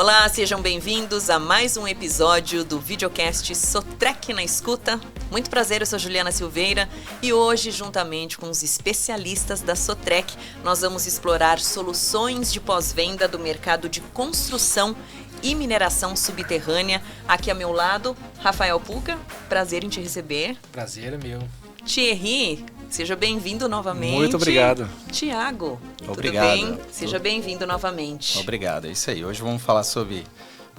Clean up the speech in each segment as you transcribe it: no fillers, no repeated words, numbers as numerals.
Olá, sejam bem-vindos a mais um episódio do videocast Sotrec na Escuta. Muito prazer, eu sou Juliana Silveira e hoje, juntamente com os especialistas da Sotrec, nós vamos explorar soluções de pós-venda do mercado de construção e mineração subterrânea. Aqui ao meu lado, Rafael Puca, prazer em te receber. Prazer é meu. Thierry, seja bem-vindo novamente. Muito obrigado. Tiago, obrigado. Tudo bem? Seja bem-vindo novamente. Obrigado, é isso aí. Hoje vamos falar sobre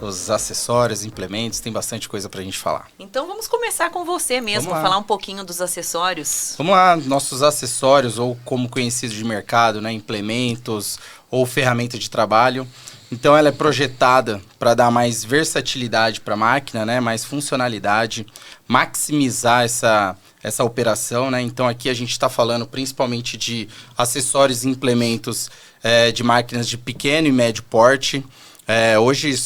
os acessórios, implementos, tem bastante coisa pra gente falar. Então vamos começar com você mesmo, falar um pouquinho dos acessórios. Vamos lá, nossos acessórios, ou como conhecidos de mercado, né, implementos ou ferramenta de trabalho. Então ela é projetada para dar mais versatilidade para a máquina, né, mais funcionalidade, maximizar essa operação, né? Então aqui a gente está falando principalmente de acessórios e implementos de máquinas de pequeno e médio porte. Hoje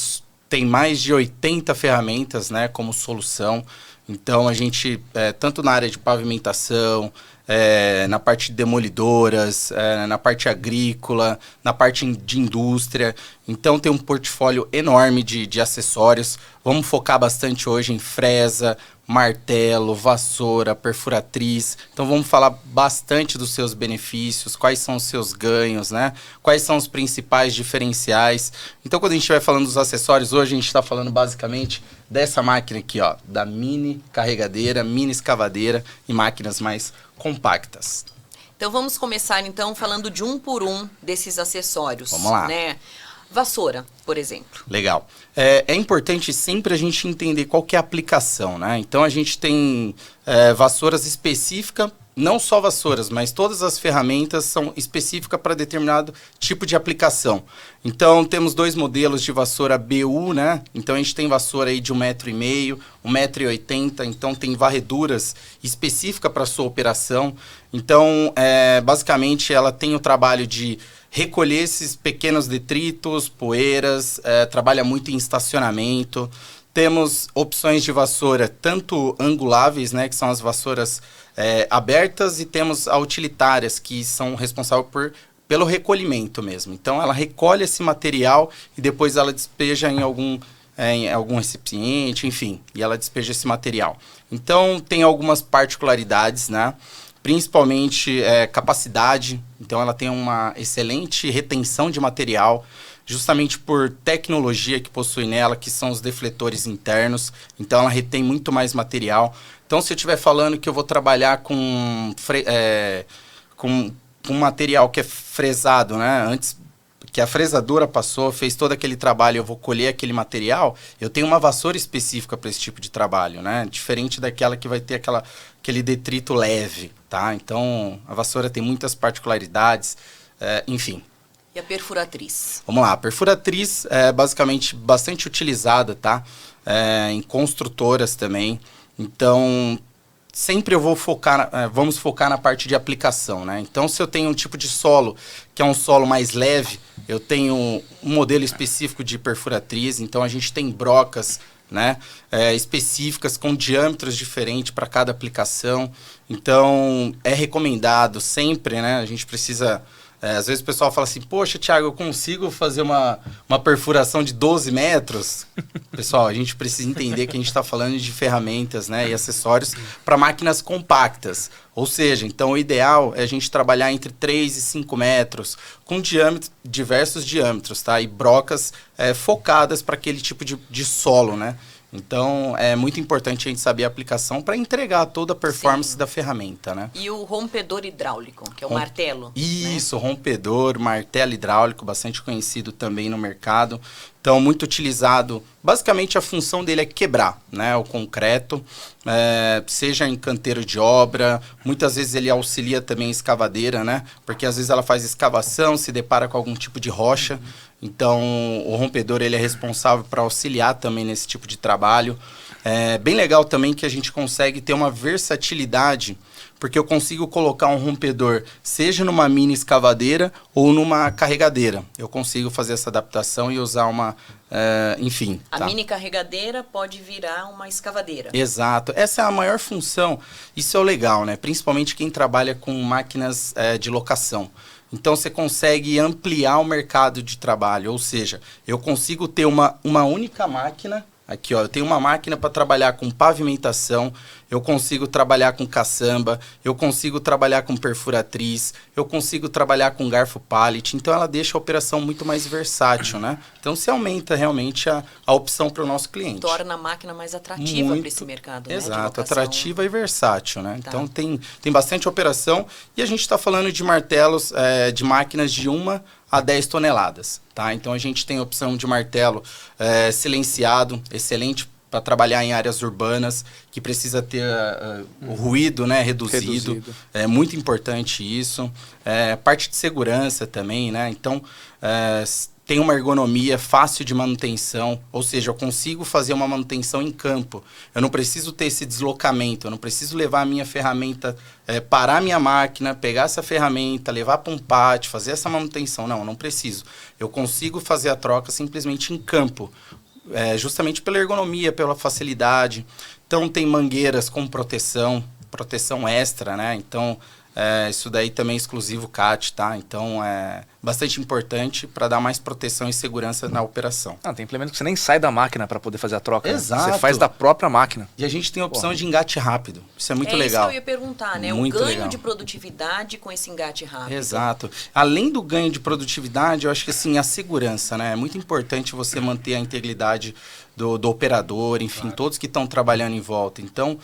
tem mais de 80 ferramentas, né, como solução. Então a gente, tanto na área de pavimentação, na parte de demolidoras, na parte agrícola, na parte de indústria. Então tem um portfólio enorme de acessórios. Vamos focar bastante hoje em fresa, martelo, vassoura, perfuratriz. Então vamos falar bastante dos seus benefícios, quais são os seus ganhos, né? Quais são os principais diferenciais. Então quando a gente estiver falando dos acessórios, hoje a gente está falando basicamente dessa máquina aqui, ó, da mini carregadeira, mini escavadeira e máquinas mais compactas. Então vamos começar então falando de um por um desses acessórios. Vamos lá. Né? Vassoura, por exemplo. Legal. É importante sempre a gente entender qual que é a aplicação, né? Então a gente tem vassouras específicas, não só vassouras, mas todas as ferramentas são específicas para determinado tipo de aplicação. Então temos dois modelos de vassoura BU, né? Então a gente tem vassoura aí de 1,5 m, 1,80 m, então tem varreduras específicas para sua operação. Então basicamente ela tem o trabalho de recolher esses pequenos detritos, poeiras, trabalha muito em estacionamento. Temos opções de vassoura tanto anguláveis, né, que são as vassouras abertas, e temos a utilitárias, que são responsáveis pelo recolhimento mesmo. Então ela recolhe esse material e depois ela despeja em algum recipiente, enfim, e ela despeja esse material. Então tem algumas particularidades, né? Principalmente capacidade, então ela tem uma excelente retenção de material, justamente por tecnologia que possui nela, que são os defletores internos, então ela retém muito mais material. Então se eu estiver falando que eu vou trabalhar com material que é fresado, né, antes que a fresadora passou, fez todo aquele trabalho, eu vou colher aquele material, eu tenho uma vassoura específica para esse tipo de trabalho, né? Diferente daquela que vai ter aquele detrito leve, tá? Então, a vassoura tem muitas particularidades, enfim. E a perfuratriz? Vamos lá, a perfuratriz é basicamente bastante utilizada, tá? Em construtoras também. Então, sempre eu vou vamos focar na parte de aplicação, né? Então, se eu tenho um tipo de solo que é um solo mais leve, eu tenho um modelo específico de perfuratriz, então a gente tem brocas, né, específicas com diâmetros diferentes para cada aplicação. Então, é recomendado sempre, né? A gente precisa... às vezes o pessoal fala assim, poxa, Thiago, eu consigo fazer uma perfuração de 12 metros? Pessoal, a gente precisa entender que a gente está falando de ferramentas, né, e acessórios para máquinas compactas. Ou seja, então o ideal é a gente trabalhar entre 3 e 5 metros, com diversos diâmetros, tá? E brocas focadas para aquele tipo de solo, né? Então, é muito importante a gente saber a aplicação para entregar toda a performance Sim. da ferramenta, né? E o rompedor hidráulico, que é o martelo. Isso, né? Rompedor, martelo hidráulico, bastante conhecido também no mercado. Então, muito utilizado. Basicamente, a função dele é quebrar, né, o concreto, seja em canteiro de obra. Muitas vezes ele auxilia também a escavadeira, né? Porque às vezes ela faz escavação, se depara com algum tipo de rocha. Então, o rompedor ele é responsável para auxiliar também nesse tipo de trabalho. É bem legal também que a gente consegue ter uma versatilidade, porque eu consigo colocar um rompedor, seja numa mini escavadeira ou numa carregadeira. Eu consigo fazer essa adaptação e usar enfim. A mini carregadeira pode virar uma escavadeira. Exato. Essa é a maior função. Isso é o legal, né? Principalmente quem trabalha com máquinas de locação. Então você consegue ampliar o mercado de trabalho, ou seja, eu consigo ter uma única máquina. Aqui, ó, eu tenho uma máquina para trabalhar com pavimentação, eu consigo trabalhar com caçamba, eu consigo trabalhar com perfuratriz, eu consigo trabalhar com garfo pallet. Então, ela deixa a operação muito mais versátil, né? Então, você aumenta realmente a opção para o nosso cliente. Torna a máquina mais atrativa para esse mercado, né? Exato, atrativa e versátil, né? Tá. Então, tem bastante operação. E a gente está falando de martelos, de máquinas de 1 a 10 toneladas, tá? Então, a gente tem a opção de martelo silenciado, excelente para trabalhar em áreas urbanas, que precisa ter o ruído, né, reduzido. É muito importante isso. Parte de segurança também, né? Então, tem uma ergonomia fácil de manutenção, ou seja, eu consigo fazer uma manutenção em campo. Eu não preciso ter esse deslocamento, eu não preciso levar a minha ferramenta, parar a minha máquina, pegar essa ferramenta, levar para um pátio, fazer essa manutenção. Não, eu não preciso. Eu consigo fazer a troca simplesmente em campo, justamente pela ergonomia, pela facilidade. Então, tem mangueiras com proteção extra, né? Então, isso daí também é exclusivo CAT, tá? Então, é bastante importante para dar mais proteção e segurança na operação. Tem implemento que você nem sai da máquina para poder fazer a troca. Exato. Né? Você faz da própria máquina. E a gente tem a opção de engate rápido. Isso é muito legal. Isso que eu ia perguntar, né? Muito o ganho legal de produtividade com esse engate rápido. Exato. Além do ganho de produtividade, eu acho que assim, a segurança, né? É muito importante você manter a integridade do operador, enfim, claro, todos que estão trabalhando em volta. Então,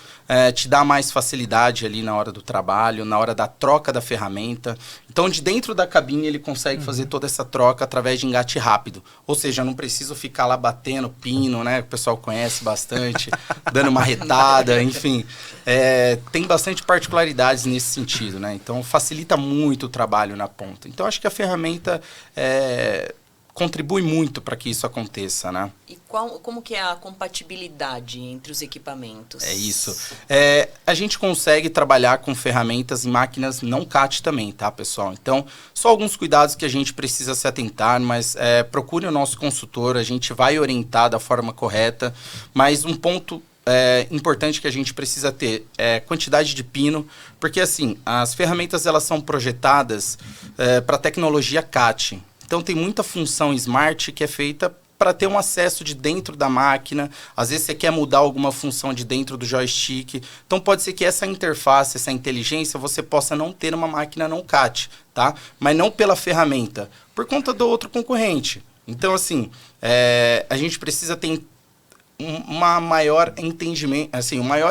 te dá mais facilidade ali na hora do trabalho, na hora da troca da ferramenta. Então, de dentro da cabine, ele consegue fazer toda essa troca através de engate rápido. Ou seja, eu não preciso ficar lá batendo pino, né? O pessoal conhece bastante, dando uma retada, enfim. Tem bastante particularidades nesse sentido, né? Então, facilita muito o trabalho na ponta. Então, acho que a ferramenta contribui muito para que isso aconteça, né? E como que é a compatibilidade entre os equipamentos? É isso. A gente consegue trabalhar com ferramentas e máquinas não CAT também, tá, pessoal? Então, só alguns cuidados que a gente precisa se atentar, mas procure o nosso consultor, a gente vai orientar da forma correta, mas um ponto importante que a gente precisa ter é quantidade de pino, porque assim, as ferramentas elas são projetadas para tecnologia CAT. Então, tem muita função smart que é feita para ter um acesso de dentro da máquina. Às vezes, você quer mudar alguma função de dentro do joystick. Então, pode ser que essa interface, essa inteligência, você possa não ter uma máquina não CAT, tá? Mas não pela ferramenta, por conta do outro concorrente. Então, assim, a gente precisa ter um maior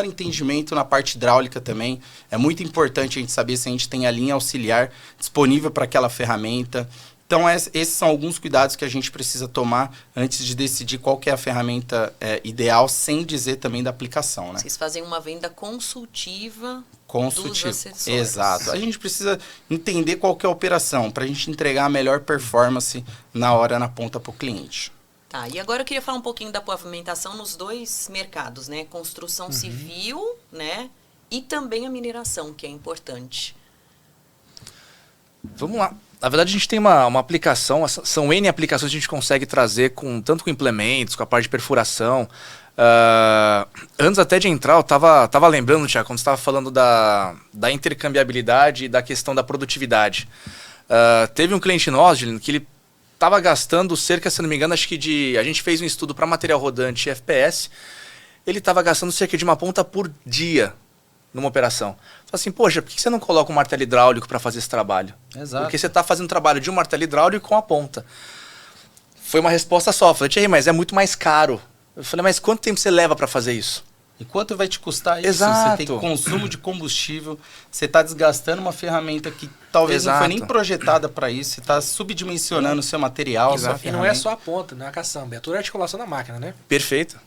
entendimento na parte hidráulica também. É muito importante a gente saber se a gente tem a linha auxiliar disponível para aquela ferramenta. Então, esses são alguns cuidados que a gente precisa tomar antes de decidir qual que é a ferramenta ideal, sem dizer também da aplicação, né? Vocês fazem uma venda consultiva dos acessórios. Exato. A gente precisa entender qual que é a operação, para a gente entregar a melhor performance na ponta para o cliente. Tá, e agora eu queria falar um pouquinho da pavimentação nos dois mercados, né? Construção civil, né? E também a mineração, que é importante. Vamos lá. Na verdade, a gente tem uma aplicação, são N aplicações que a gente consegue trazer tanto com implementos, com a parte de perfuração. Antes até de entrar, eu tava lembrando, Thiago, quando você estava falando da intercambiabilidade e da questão da produtividade. Teve um cliente nosso, Juliano, que ele estava gastando cerca, se não me engano, acho que a gente fez um estudo para material rodante e FPS, ele estava gastando cerca de uma ponta por dia numa operação. Fala assim, poxa, por que você não coloca um martelo hidráulico para fazer esse trabalho? Exato. Porque você está fazendo trabalho de um martelo hidráulico com a ponta. Foi uma resposta só. Eu falei, mas é muito mais caro. Eu falei, mas quanto tempo você leva para fazer isso? E quanto vai te custar isso? Exato. Você tem consumo de combustível, você está desgastando uma ferramenta que talvez não foi nem projetada para isso, você está subdimensionando o seu material, sua ferramenta. E não é só a ponta, não é a caçamba, é toda a articulação da máquina, né? Perfeito.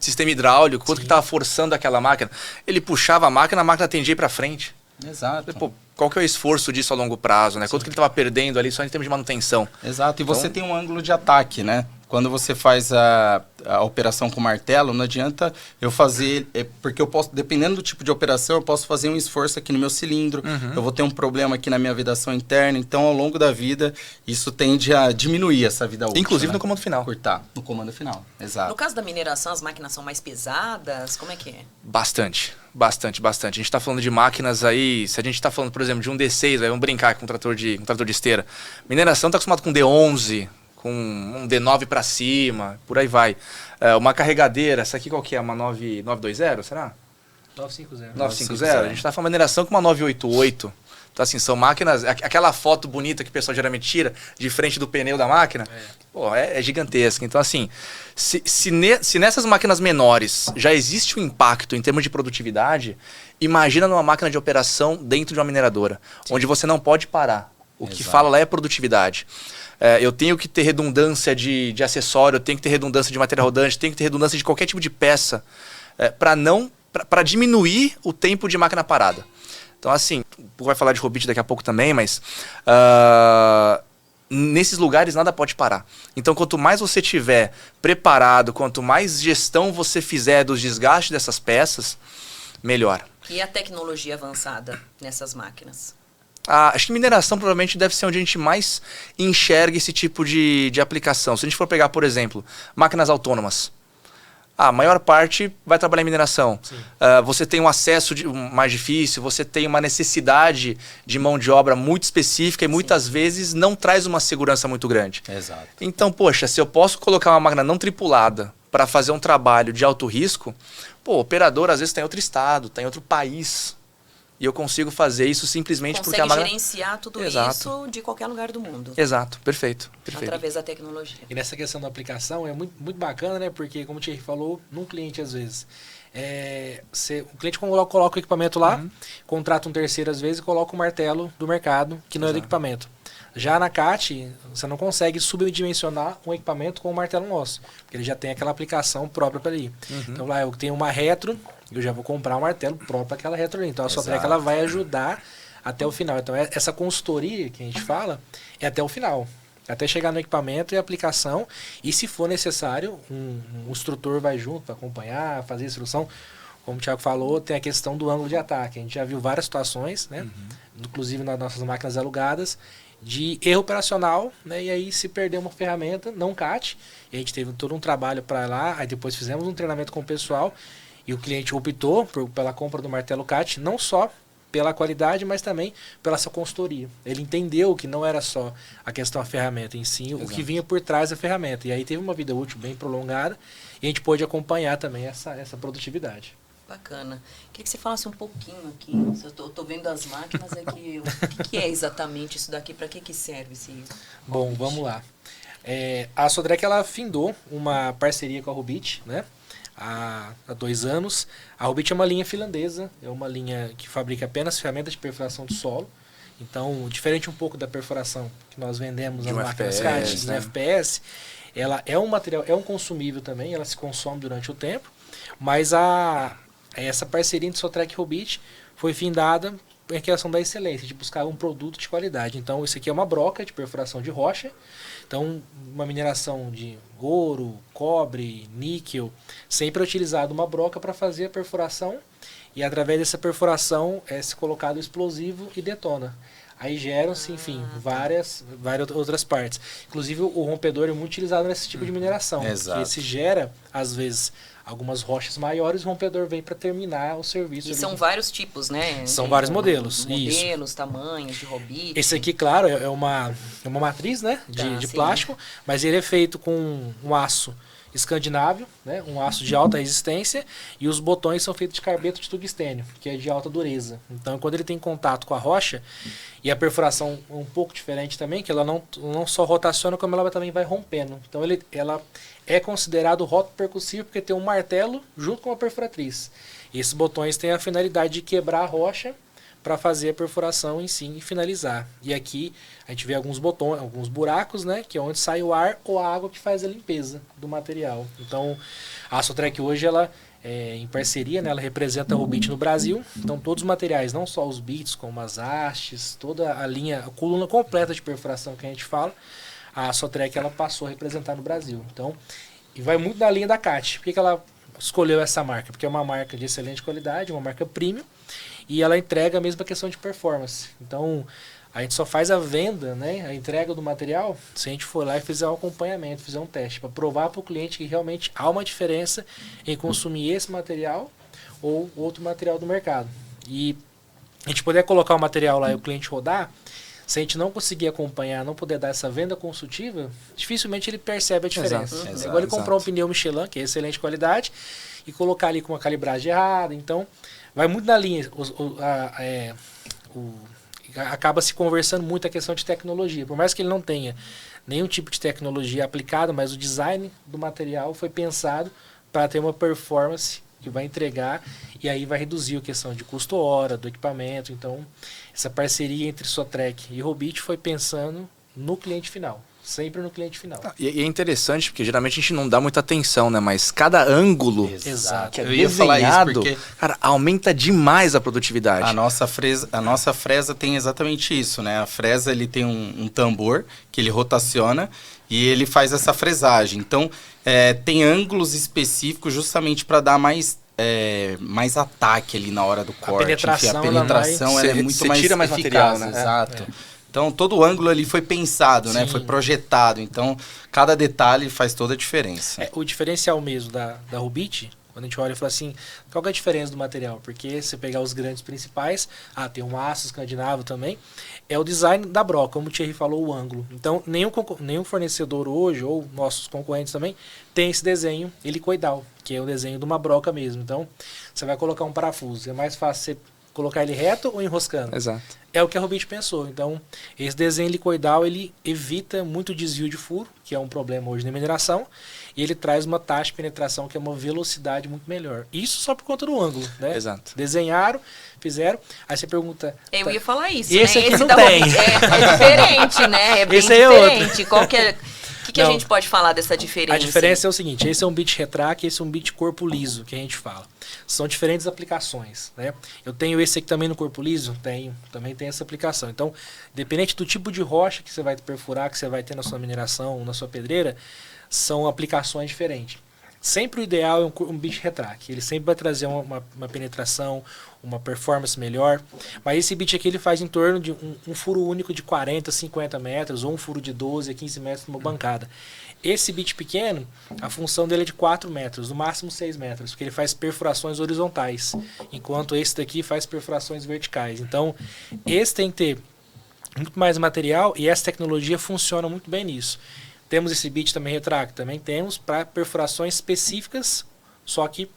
Sistema hidráulico, quanto que estava forçando aquela máquina. Ele puxava a máquina tendia para frente. Exato. Pô, qual que é o esforço disso a longo prazo, né? Quanto que ele estava perdendo ali só em termos de manutenção. Exato, e você tem um ângulo de ataque, né? quando você faz a operação com martelo, não adianta eu fazer, porque eu posso, dependendo do tipo de operação, eu posso fazer um esforço aqui no meu cilindro, eu vou ter um problema aqui na minha vedação interna, então ao longo da vida isso tende a diminuir essa vida útil. Inclusive né? no comando final. Cortar, no comando final, exato. No caso da mineração, as máquinas são mais pesadas? Como é que é? Bastante. A gente tá falando de máquinas aí, se a gente tá falando, por exemplo, de um D6, vamos brincar com um trator de esteira. Mineração tá acostumado com D11, com um D9 para cima, por aí vai. Uma carregadeira, essa aqui qual que é? Uma 920, será? 950. 950. A gente tá falando de mineração com uma 988. Então, assim, são máquinas... Aquela foto bonita que o pessoal geralmente tira de frente do pneu da máquina, pô, é gigantesca. Então, assim, se nessas máquinas menores já existe um impacto em termos de produtividade, imagina numa máquina de operação dentro de uma mineradora, onde você não pode parar. O que fala lá é produtividade. Eu tenho que ter redundância de acessório, eu tenho que ter redundância de matéria rodante, tenho que ter redundância de qualquer tipo de peça para diminuir o tempo de máquina parada. Então, assim, vai falar de Robit daqui a pouco também, mas nesses lugares nada pode parar. Então, quanto mais você tiver preparado, quanto mais gestão você fizer dos desgastes dessas peças, melhor. E a tecnologia avançada nessas máquinas? Acho que mineração provavelmente deve ser onde a gente mais enxerga esse tipo de aplicação. Se a gente for pegar, por exemplo, máquinas autônomas, a maior parte vai trabalhar em mineração. Você tem um acesso mais difícil, você tem uma necessidade de mão de obra muito específica e muitas vezes não traz uma segurança muito grande. Exato. Então, poxa, se eu posso colocar uma máquina não tripulada para fazer um trabalho de alto risco, o operador às vezes está em outro estado, está em outro país. E eu consigo fazer isso simplesmente porque a máquina... Consegue gerenciar tudo isso de qualquer lugar do mundo. Exato, perfeito. Através da tecnologia. E nessa questão da aplicação é muito, muito bacana, né? Porque, como o Thierry falou, num cliente às vezes, o cliente coloca o equipamento lá, contrata um terceiro às vezes e coloca o martelo do mercado, que não é do equipamento. Já na CAT, você não consegue subdimensionar um equipamento com o martelo nosso, porque ele já tem aquela aplicação própria para ali. Então lá eu tenho uma retro, eu já vou comprar um martelo próprio para aquela retro ali. Então a Sotrec ela vai ajudar até o final. Então essa consultoria que a gente fala é até o final. Até chegar no equipamento e aplicação. E se for necessário, um instrutor vai junto para acompanhar, fazer a instrução. Como o Thiago falou, tem a questão do ângulo de ataque. A gente já viu várias situações, né? Inclusive nas nossas máquinas alugadas, de erro operacional, né? E aí se perder uma ferramenta, não CAT. E a gente teve todo um trabalho para lá, aí depois fizemos um treinamento com o pessoal e o cliente optou pela compra do martelo CAT, não só pela qualidade, mas também pela sua consultoria. Ele entendeu que não era só a questão da ferramenta em si, o que vinha por trás da ferramenta. E aí teve uma vida útil bem prolongada e a gente pôde acompanhar também essa produtividade. Bacana. Queria que você falasse um pouquinho aqui. Eu tô vendo as máquinas aqui. O que é exatamente isso daqui? Para que serve esse... Bom, vamos lá. A Sotrec ela findou uma parceria com a Robit, né? Há 2 anos. A Robit é uma linha finlandesa, é uma linha que fabrica apenas ferramentas de perfuração do solo. Então, diferente um pouco da perfuração que nós vendemos nas máquinas CAT, na FPS, ela é um material, é um consumível também, ela se consome durante o tempo, mas essa parceria entre Sotrec e Robit foi findada em questão da excelência, de buscar um produto de qualidade. Então, isso aqui é uma broca de perfuração de rocha. Então, uma mineração de ouro, cobre, níquel, sempre é utilizado uma broca para fazer a perfuração e através dessa perfuração é-se colocado o explosivo e detona. Aí geram-se, enfim, várias outras partes. Inclusive, o rompedor é muito utilizado nesse tipo de mineração. Exato. Porque se gera, às vezes, algumas rochas maiores, o rompedor vem para terminar o serviço. E são vários tipos, né? São vários modelos. Modelos, tamanhos de Robit. Esse aqui, claro, é uma matriz, né, de plástico, mas ele é feito com um aço escandinávio, né, um aço de alta resistência, e os botões são feitos de carbeto de tungstênio, que é de alta dureza. Então, quando ele tem contato com a rocha, e a perfuração é um pouco diferente também, que ela não só rotaciona, como ela também vai rompendo. Então, ela é considerado rótulo percussivo porque tem um martelo junto com a perfuratriz. E esses botões têm a finalidade de quebrar a rocha para fazer a perfuração em si e finalizar. E aqui a gente vê alguns botões, alguns buracos, né, que é onde sai o ar ou a água que faz a limpeza do material. Então, a Sotrec hoje ela em parceria, né, ela representa a Robit no Brasil. Então, todos os materiais, não só os bits, como as hastes, toda a linha, a coluna completa de perfuração que a gente fala, a Sotrec ela passou a representar no Brasil. Então, e vai muito na linha da CAT. Por que ela escolheu essa marca? Porque é uma marca de excelente qualidade, uma marca premium, e ela entrega a mesma questão de performance. Então, a gente só faz a venda, né, a entrega do material, se a gente for lá e fizer um acompanhamento, fizer um teste, para provar para o cliente que realmente há uma diferença em consumir esse material ou outro material do mercado. E a gente poder colocar o material lá e o cliente rodar, se a gente não conseguir acompanhar, não puder dar essa venda consultiva, dificilmente ele percebe a diferença. Exato, Igual ele comprar um pneu Michelin, que é excelente qualidade, e colocar ali com uma calibragem errada. Então, vai muito na linha. Acaba se conversando muito a questão de tecnologia. Por mais que ele não tenha nenhum tipo de tecnologia aplicada, mas o design do material foi pensado para ter uma performance que vai entregar e aí vai reduzir a questão de custo-hora, do equipamento. Então, essa parceria entre Sotrec e Robit foi pensando no cliente final. Sempre no cliente final. E é interessante, porque geralmente a gente não dá muita atenção, né? Mas cada ângulo Exato. que é Eu ia falar desenhado, isso porque cara, aumenta demais a produtividade. a nossa fresa tem exatamente isso, né? A fresa ele tem um tambor que ele rotaciona e ele faz essa fresagem. Então, tem ângulos específicos justamente para dar mais ataque ali na hora do corte. Penetração, a penetração ela é Você muito mais tira mais eficaz, material, né? Exato. Então, todo o ângulo ali foi pensado, né? Foi projetado. Então, cada detalhe faz toda a diferença. O diferencial mesmo da Robit, quando a gente olha e fala assim, qual que é a diferença do material? Porque se você pegar os grandes principais, tem um aço escandinavo também, é o design da broca, como o Thierry falou, o ângulo. Então, nenhum fornecedor hoje, ou nossos concorrentes também, tem esse desenho helicoidal, que é o desenho de uma broca mesmo. Então, você vai colocar um parafuso, é mais fácil você colocar ele reto ou enroscando? Exato. É o que a Robit pensou. Então, esse desenho helicoidal, ele evita muito desvio de furo, que é um problema hoje na mineração, e ele traz uma taxa de penetração que é uma velocidade muito melhor. Isso só por conta do ângulo, né? Exato. Desenharam, fizeram, aí você pergunta... Eu ia falar isso, Esse né? aqui não da tem. Robit é diferente, né? É bem Esse aí é diferente. Qual que é... O que a Não. gente pode falar dessa diferença? A diferença é o seguinte, esse é um bit retract, esse é um bit corpo liso, que a gente fala. São diferentes aplicações, né? Eu tenho esse aqui também no corpo liso? Tenho, também tem essa aplicação. Então, dependente do tipo de rocha que você vai perfurar, que você vai ter na sua mineração, na sua pedreira, são aplicações diferentes. Sempre o ideal é um bit retract. Ele sempre vai trazer uma penetração, uma performance melhor. Mas esse bit aqui ele faz em torno de um furo único de 40, 50 metros, ou um furo de 12 a 15 metros numa bancada. Esse bit pequeno, a função dele é de 4 metros, no máximo 6 metros, porque ele faz perfurações horizontais, enquanto esse daqui faz perfurações verticais. Então, esse tem que ter muito mais material e essa tecnologia funciona muito bem nisso. Temos esse bit também retract, também temos para perfurações específicas, só que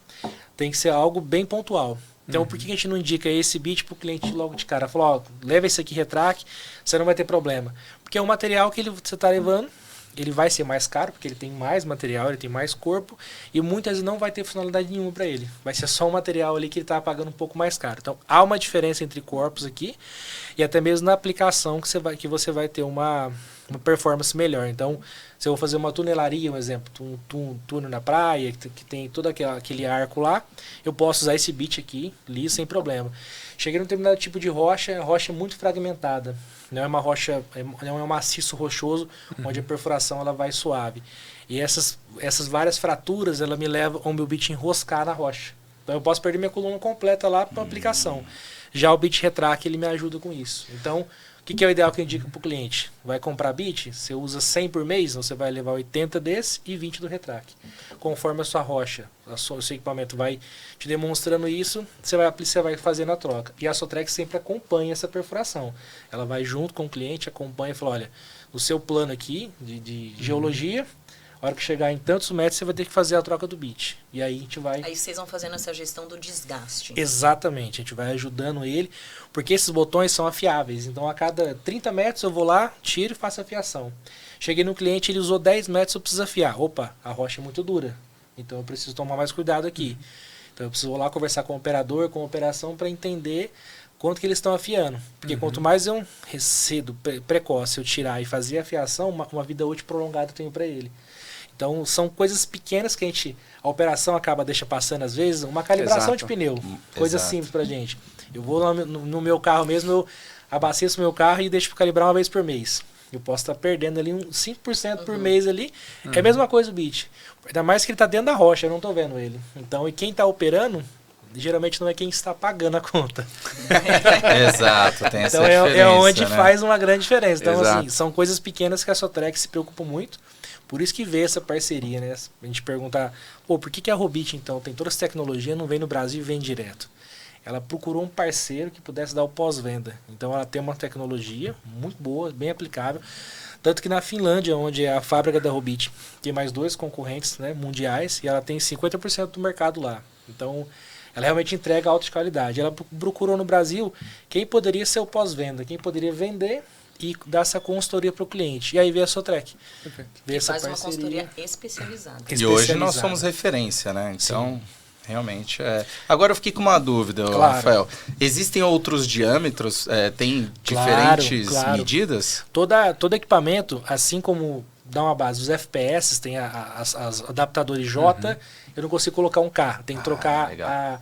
tem que ser algo bem pontual. Então, por que a gente não indica esse bit para o cliente logo de cara? Falou, leva esse aqui retract, você não vai ter problema. Porque é um material que você está levando, ele vai ser mais caro, porque ele tem mais material, ele tem mais corpo, e muitas vezes não vai ter funcionalidade nenhuma para ele. Vai ser só um material ali que ele está pagando um pouco mais caro. Então, há uma diferença entre corpos aqui, e até mesmo na aplicação que você vai ter uma performance melhor. Então, se eu vou fazer uma tunelaria, um exemplo, um túnel na praia, que tem todo aquele arco lá, eu posso usar esse bit aqui, liso, sem problema. Cheguei num determinado tipo de rocha, a rocha é muito fragmentada. Não é uma rocha, não é um maciço rochoso, onde a perfuração ela vai suave. E essas várias fraturas, ela me levam ao meu bit enroscar na rocha. Então eu posso perder minha coluna completa lá para aplicação. Já o bit retract, ele me ajuda com isso. Então, o que é o ideal que eu indico para o cliente? Vai comprar bit, você usa 100 por mês, você vai levar 80 desse e 20 do retract. Conforme a sua rocha, o seu equipamento vai te demonstrando isso, você vai fazendo a troca. E a Sotrec sempre acompanha essa perfuração. Ela vai junto com o cliente, acompanha e fala, olha, no seu plano aqui de geologia, a hora que chegar em tantos metros, você vai ter que fazer a troca do bit. E aí a gente vai... Aí vocês vão fazendo essa gestão do desgaste. Exatamente, a gente vai ajudando ele, porque esses botões são afiáveis. Então, a cada 30 metros eu vou lá, tiro e faço a afiação. Cheguei no cliente, ele usou 10 metros, eu preciso afiar. Opa, a rocha é muito dura, então eu preciso tomar mais cuidado aqui. Então, eu preciso lá conversar com o operador, com a operação, para entender quanto que eles estão afiando. Porque quanto mais eu cedo, precoce, eu tirar e fazer a afiação, uma vida útil prolongada eu tenho para ele. Então, são coisas pequenas que a operação deixa passando às vezes, uma calibração de pneu, coisa simples pra gente. Eu vou no meu carro mesmo, eu abasteço o meu carro e deixo calibrar uma vez por mês. Eu posso estar perdendo ali uns 5% por mês ali. É a mesma coisa o bit. Ainda mais que ele está dentro da rocha, eu não estou vendo ele. Então, e quem está operando, geralmente não é quem está pagando a conta. Exato, tem essa Então diferença, é onde né? faz uma grande diferença. Então, Exato. assim, são coisas pequenas que a Sotrec se preocupa muito. Por isso que vê essa parceria, né? A gente perguntar, pô, por que a Robit, então, tem toda essa tecnologia, não vem no Brasil e vem direto? Ela procurou um parceiro que pudesse dar o pós-venda. Então ela tem uma tecnologia muito boa, bem aplicável. Tanto que na Finlândia, onde é a fábrica da Robit, tem mais 2 concorrentes, né, mundiais, e ela tem 50% do mercado lá. Então ela realmente entrega alta qualidade. Ela procurou no Brasil quem poderia ser o pós-venda, quem poderia vender e dar essa consultoria para o cliente. E aí veio a Sotrec. Veio essa Faz uma parceria consultoria especializada. E hoje nós especializada. somos referência, né? Então, realmente é. Agora eu fiquei com uma dúvida, Claro. Rafael. Existem outros diâmetros? Tem Claro, diferentes claro. medidas? Todo equipamento, assim como dá uma base, os FPS, tem as adaptadores J, eu não consigo colocar um K, tem que trocar legal.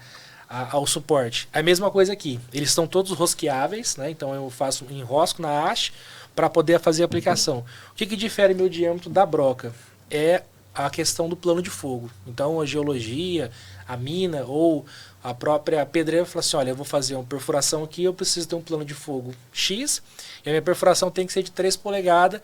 ao suporte. É a mesma coisa aqui, eles estão todos rosqueáveis, né? Então eu faço enrosco na haste para poder fazer a aplicação. O que difere meu diâmetro da broca? É a questão do plano de fogo. Então a geologia, a mina ou a própria pedreira fala assim, olha, eu vou fazer uma perfuração aqui, eu preciso ter um plano de fogo X, e a minha perfuração tem que ser de 3 polegadas,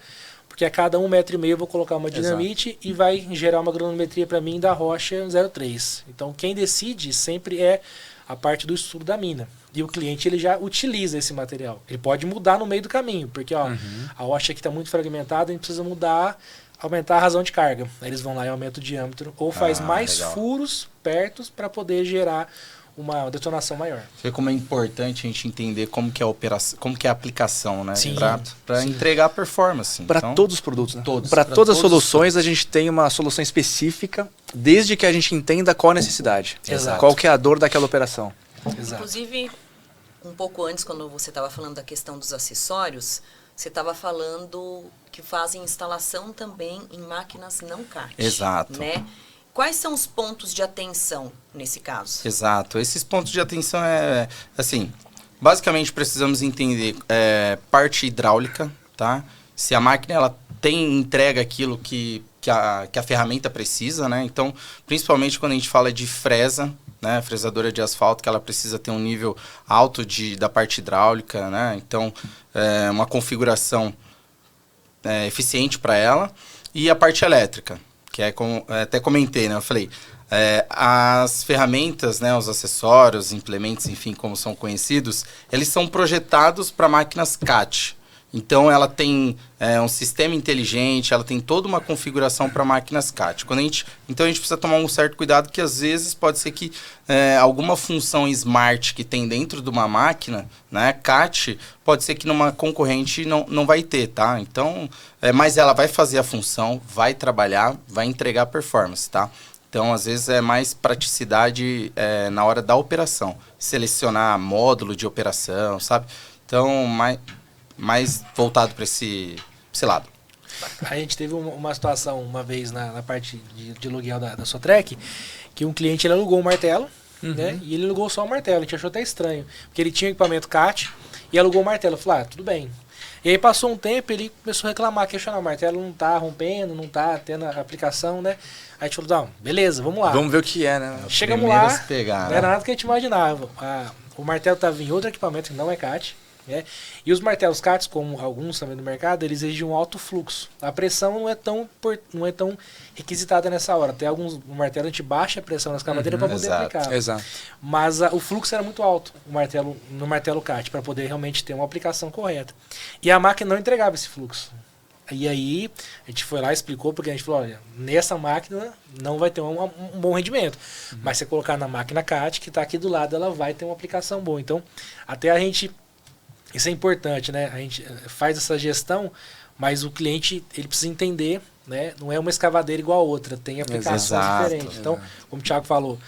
porque a cada 1,5 metro eu vou colocar uma dinamite e vai gerar uma granulometria para mim da rocha 0,3. Então quem decide sempre é a parte do estudo da mina. E o cliente ele já utiliza esse material. Ele pode mudar no meio do caminho, porque ó, a rocha aqui está muito fragmentada, a gente precisa mudar, aumentar a razão de carga. Aí eles vão lá e aumentam o diâmetro, ou faz mais legal. furos perto para poder gerar uma detonação maior. Vê como é importante a gente entender como que é a operação, como que é a aplicação, né? Sim. Para entregar a performance. Para Então, todos os produtos, né? todos. Para Pra todas as todos os soluções, a gente tem uma solução específica, desde que a gente entenda qual a necessidade. Exato. Qual que é a dor daquela operação. Exato. Inclusive, um pouco antes, quando você estava falando da questão dos acessórios, você estava falando que fazem instalação também em máquinas não CAT. Exato. Né? Quais são os pontos de atenção nesse caso? Exato. Esses pontos de atenção assim, basicamente precisamos entender parte hidráulica, tá? Se a máquina ela entrega aquilo que a ferramenta precisa, né? Então, principalmente quando a gente fala de fresa, né? Fresadora de asfalto, que ela precisa ter um nível alto da parte hidráulica, né? Então, uma configuração eficiente para ela. E a parte elétrica, que até comentei, né? Eu falei, as ferramentas, né? Os acessórios, implementos, enfim, como são conhecidos, eles são projetados para máquinas CAT. Então, ela tem um sistema inteligente, ela tem toda uma configuração para máquinas CAT. Então, a gente precisa tomar um certo cuidado, que às vezes pode ser que alguma função smart que tem dentro de uma máquina, né, CAT, pode ser que numa concorrente não vai ter, tá? Então, mas ela vai fazer a função, vai trabalhar, vai entregar performance, tá? Então, às vezes, é mais praticidade na hora da operação. Selecionar módulo de operação, sabe? Então, mais voltado para esse lado. A gente teve uma situação uma vez na parte de aluguel da Sotrec, que um cliente ele alugou um martelo, né? E ele alugou só o martelo. A gente achou até estranho, porque ele tinha equipamento CAT e alugou o martelo. Eu falei, tudo bem. E aí passou um tempo, ele começou a reclamar, questionar, o martelo não tá rompendo, não tá tendo a aplicação, né? Aí a gente falou, não, beleza, vamos lá. Vamos ver o que é, né? Chegamos Primeiro lá, a se pegar, não né? era nada que a gente imaginava. O martelo estava em outro equipamento que não é CAT, né? E os martelos CATs, como alguns também do mercado, eles exigem um alto fluxo. A pressão não é tão requisitada nessa hora. Até alguns martelos a gente baixa a pressão nas cavadeiras para poder exato. aplicar. Exato. Mas o fluxo era muito alto no martelo CAT, para poder realmente ter uma aplicação correta. E a máquina não entregava esse fluxo. E aí a gente foi lá e explicou, porque a gente falou, olha, nessa máquina não vai ter um bom rendimento. Mas se você colocar na máquina CAT, que está aqui do lado, ela vai ter uma aplicação boa. Então, até a gente... Isso é importante, né? A gente faz essa gestão, mas o cliente ele precisa entender, né? Não é uma escavadeira igual a outra, tem aplicações Exato, diferentes. Então, como o Thiago falou,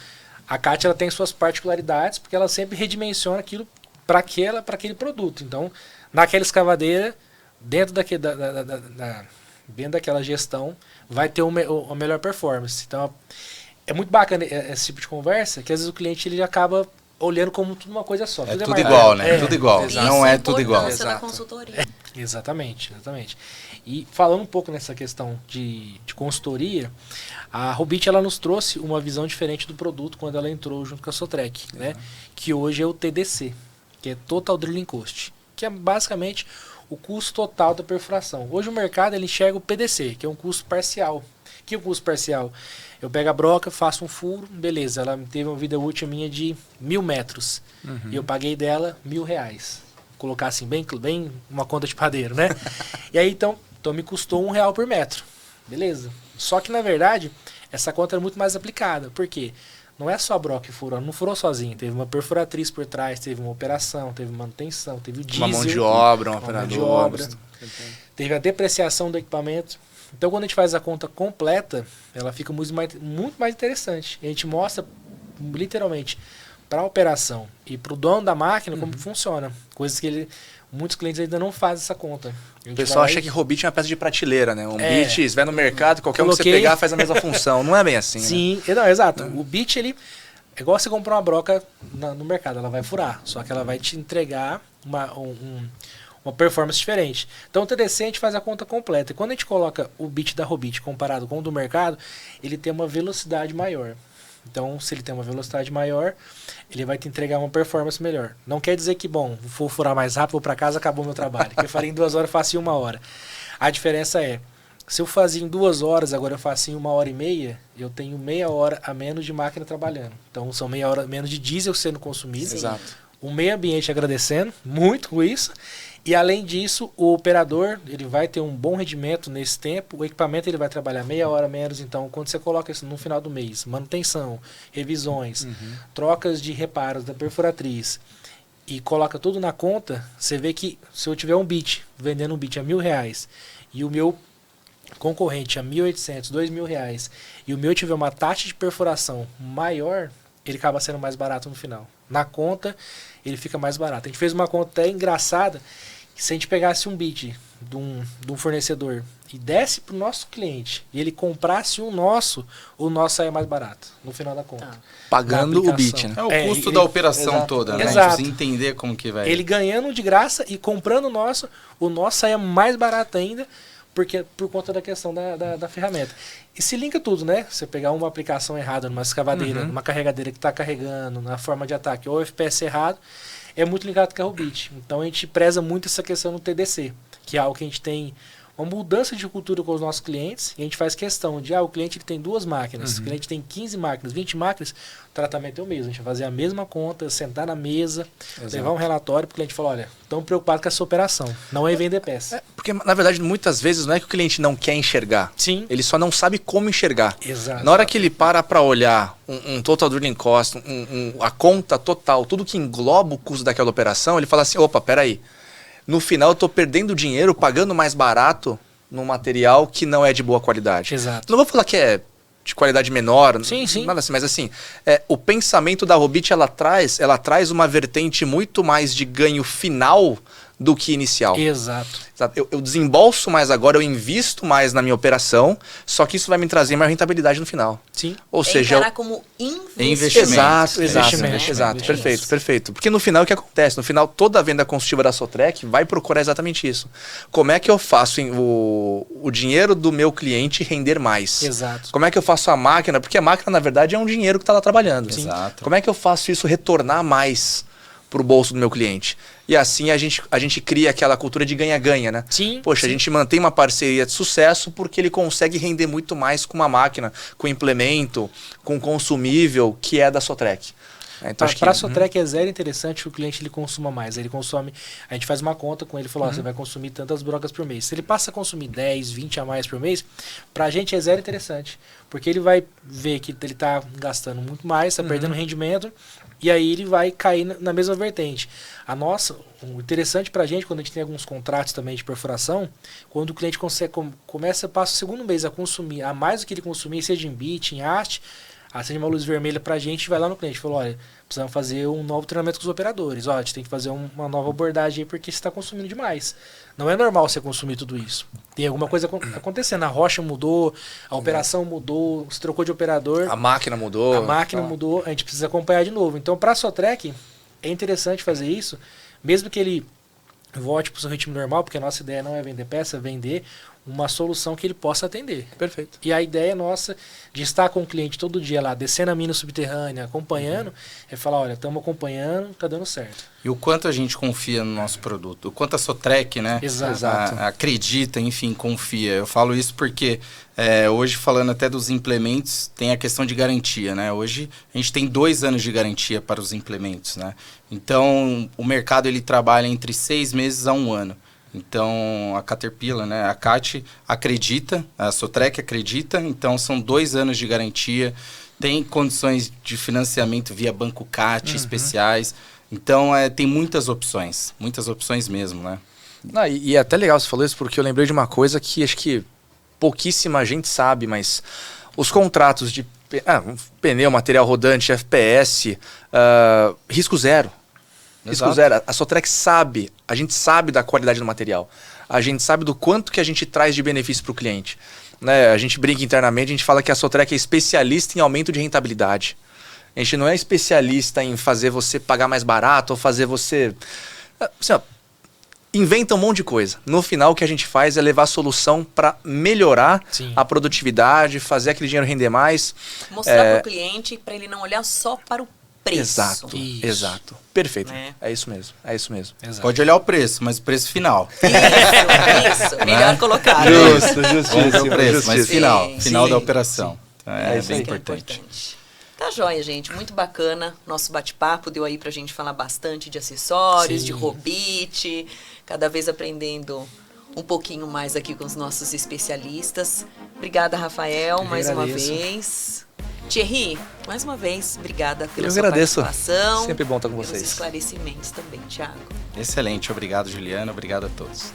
a CAT ela tem suas particularidades, porque ela sempre redimensiona aquilo para aquele produto. Então, naquela escavadeira, dentro daquela gestão, vai ter a melhor performance. Então, é muito bacana esse tipo de conversa, que às vezes o cliente ele acaba olhando como tudo uma coisa só. É tudo marcado. igual, né? Tudo igual. Isso Não é é tudo igual. importância da Exato. consultoria. Exatamente. E falando um pouco nessa questão de consultoria, a Robit ela nos trouxe uma visão diferente do produto quando ela entrou junto com a Sotrec, né? Que hoje é o TDC, que é Total Drilling Cost, que é basicamente o custo total da perfuração. Hoje o mercado ele enxerga o PDC, que é um custo parcial. Que é o custo parcial? Eu pego a broca, faço um furo, beleza, ela teve uma vida útil minha de 1.000 metros. E eu paguei dela R$1.000. Colocar assim, bem uma conta de padeiro, né? E aí então me custou R$1 por metro. Beleza. Só que na verdade, essa conta é muito mais aplicada. Por quê? Não é só a broca que furou, não furou sozinho. Teve uma perfuratriz por trás, teve uma operação, teve manutenção, teve o diesel. Uma mão de obra, um uma mão de operador. obra. Teve a depreciação do equipamento. Então, quando a gente faz a conta completa, ela fica muito mais interessante. A gente mostra, literalmente, para a operação e para o dono da máquina como funciona. Coisas que muitos clientes ainda não fazem essa conta. O pessoal acha que Robit é uma peça de prateleira, né? Bit, você vai no mercado, qualquer um que você Coloquei. pegar faz a mesma função. Não é bem assim, né? Sim, não, exato. O bit, ele é igual você comprar uma broca no mercado, ela vai furar, só que ela vai te entregar uma performance diferente. Então o TDC a gente faz a conta completa. E quando a gente coloca o bit da Robit comparado com o do mercado, ele tem uma velocidade maior. Então, se ele tem uma velocidade maior, ele vai te entregar uma performance melhor. Não quer dizer que, vou furar mais rápido, vou para casa, acabou meu trabalho. Que eu faria em 2 horas, eu faço em 1 hora. A diferença é, se eu fazia em 2 horas, agora eu faço em 1h30, eu tenho meia hora a menos de máquina trabalhando. Então, são meia hora a menos de diesel sendo consumido. Exato. O meio ambiente agradecendo muito com isso. E além disso, o operador ele vai ter um bom rendimento nesse tempo. O equipamento ele vai trabalhar meia hora menos. Então, quando você coloca isso no final do mês, manutenção, revisões, trocas de reparos da perfuratriz e coloca tudo na conta, você vê que se eu tiver um bit, vendendo um bit a R$1.000 e o meu concorrente a R$1.800, R$2.000 e o meu tiver uma taxa de perfuração maior, ele acaba sendo mais barato no final. Na conta, ele fica mais barato. A gente fez uma conta até engraçada, que se a gente pegasse um bit de um fornecedor e desse para o nosso cliente, e ele comprasse o nosso saia mais barato, no final da conta. Pagando Na o bit, né? É o custo da operação exato, toda, né? exato. A gente precisa entender como que vai. Ele ganhando de graça e comprando o nosso saia mais barato ainda, porque por conta da questão da ferramenta. E se linka tudo, né? Você pegar uma aplicação errada numa escavadeira, numa carregadeira que está carregando, na forma de ataque, ou FPS errado, é muito ligado com a Robit. Então a gente preza muito essa questão no TDC, que é algo que a gente tem uma mudança de cultura com os nossos clientes, e a gente faz questão de, o cliente ele tem 2 máquinas, o cliente tem 15 máquinas, 20 máquinas, o tratamento é o mesmo. A gente vai fazer a mesma conta, sentar na mesa, levar um relatório para o cliente falar, olha, estamos preocupados com essa operação, não é vender peça. Porque, na verdade, muitas vezes não é que o cliente não quer enxergar. Sim. Ele só não sabe como enxergar. Exato. Na hora que ele para olhar um total drilling cost, a conta total, tudo que engloba o custo daquela operação, ele fala assim, opa, peraí. No final eu estou perdendo dinheiro pagando mais barato num material que não é de boa qualidade. Exato. Não vou falar que é de qualidade menor, Sim, sim. nada assim, mas assim, o pensamento da Robit ela traz uma vertente muito mais de ganho final do que inicial. Exato. Eu desembolso mais agora, eu invisto mais na minha operação, só que isso vai me trazer maior rentabilidade no final. Sim. Ou seja, encarar como investimento. Exato, Investimento. perfeito. Porque no final o que acontece? No final toda a venda consultiva da Sotrec vai procurar exatamente isso. Como é que eu faço o dinheiro do meu cliente render mais? Exato. Como é que eu faço a máquina? Porque a máquina na verdade é um dinheiro que está lá trabalhando. Sim. Exato. Como é que eu faço isso retornar mais pro bolso do meu cliente? E assim a gente cria aquela cultura de ganha-ganha, né? Sim. Poxa, sim. a gente mantém uma parceria de sucesso porque ele consegue render muito mais com uma máquina, com implemento, com consumível que é da Sotrec. Então, Para a Sotrec é zero interessante que o cliente ele consuma mais. Ele consome, a gente faz uma conta com ele e falou, você vai consumir tantas brocas por mês. Se ele passa a consumir 10, 20 a mais por mês, para a gente é zero interessante. Porque ele vai ver que ele está gastando muito mais, está perdendo rendimento, e aí ele vai cair na mesma vertente. O interessante para a gente, quando a gente tem alguns contratos também de perfuração, quando o cliente passa o segundo mês a consumir a mais do que ele consumia, seja em bit, em haste, acende uma luz vermelha pra gente, vai lá no cliente, falou, olha, precisamos fazer um novo treinamento com os operadores, ó, a gente tem que fazer uma nova abordagem aí porque você está consumindo demais. Não é normal você consumir tudo isso. Tem alguma coisa acontecendo, a rocha mudou, a operação mudou, se trocou de operador. A máquina mudou. A máquina mudou, a gente precisa acompanhar de novo. Então, para a Sotrec, é interessante fazer isso, mesmo que ele volte para o seu ritmo normal, porque a nossa ideia não é vender peça, é vender uma solução que ele possa atender. Perfeito. E a ideia nossa de estar com o cliente todo dia lá, descendo a mina subterrânea, acompanhando, é falar, olha, estamos acompanhando, tá dando certo. E o quanto a gente confia no nosso produto, o quanto a Sotrec, né, Exato. acredita, enfim, confia. Eu falo isso porque hoje, falando até dos implementos, tem a questão de garantia, né? Hoje a gente tem 2 anos de garantia para os implementos, né? Então, o mercado ele trabalha entre 6 meses a 1 ano. Então, a Caterpillar, né, a CAT acredita, a Sotrec acredita, então são 2 anos de garantia, tem condições de financiamento via Banco CAT especiais, então tem muitas opções mesmo, né? Não, e é até legal você falou isso, porque eu lembrei de uma coisa que acho que pouquíssima gente sabe, mas os contratos de pneu, material rodante, FPS, risco zero. Risco zero. A Sotrec sabe, a gente sabe da qualidade do material. A gente sabe do quanto que a gente traz de benefício para o cliente. Né? A gente brinca internamente, a gente fala que a Sotrec é especialista em aumento de rentabilidade. A gente não é especialista em fazer você pagar mais barato ou fazer você... Assim, ó, inventa um monte de coisa. No final, o que a gente faz é levar a solução para melhorar a produtividade, fazer aquele dinheiro render mais. Mostrar para o cliente, para ele não olhar só para o preço. Exato. Perfeito. Né? É isso mesmo. Exato. Pode olhar o preço, mas o preço final. Isso. Melhor colocado. Justíssimo. O preço, mas final da operação. Então, isso bem aí. importante. Tá joia, gente. Muito bacana. Nosso bate-papo deu aí pra gente falar bastante de acessórios, de Robit. Cada vez aprendendo um pouquinho mais aqui com os nossos especialistas. Obrigada, Rafael, mais uma vez. Thierry, mais uma vez, obrigada pela sua participação. Sempre bom estar com pelos vocês. Esclarecimentos também, Thiago. Excelente. Obrigado, Juliana. Obrigado a todos.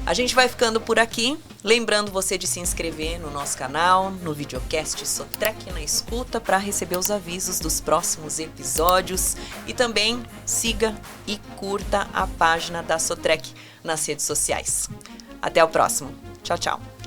A gente vai ficando por aqui. Lembrando você de se inscrever no nosso canal, no videocast Sotrec na Escuta, para receber os avisos dos próximos episódios. E também siga e curta a página da Sotrec nas redes sociais. Até o próximo. Tchau, tchau.